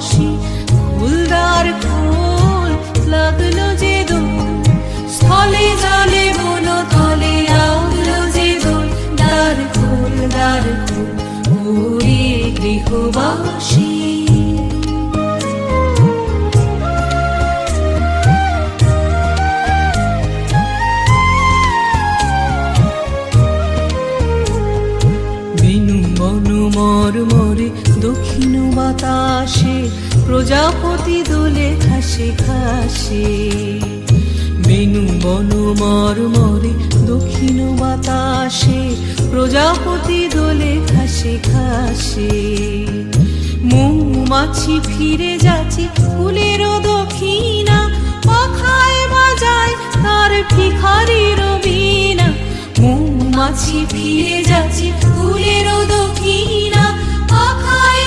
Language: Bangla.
বাঁশি ফুলদার ফুল লাগলো যে দোল স্থলে জলে বন তলে লাগলো যে দোল দ্বার খোল ওরে গৃহবাসী মরে দক্ষিণ বাতাসে প্রজাপতি দোলে ঘাসে ঘাসে বেনু বন মরে দক্ষিণ বাতাসে প্রজাপতি দোলে ঘাসে ঘাসে মৌমাছি ফিরে যাচ্ছে ফুলের দক্ষিণা পাখায় বাজায় তার ভিখারির বীণা মৌমাছি ফিরে যাচ্ছে ফুলের দক্ষিণা পাখায়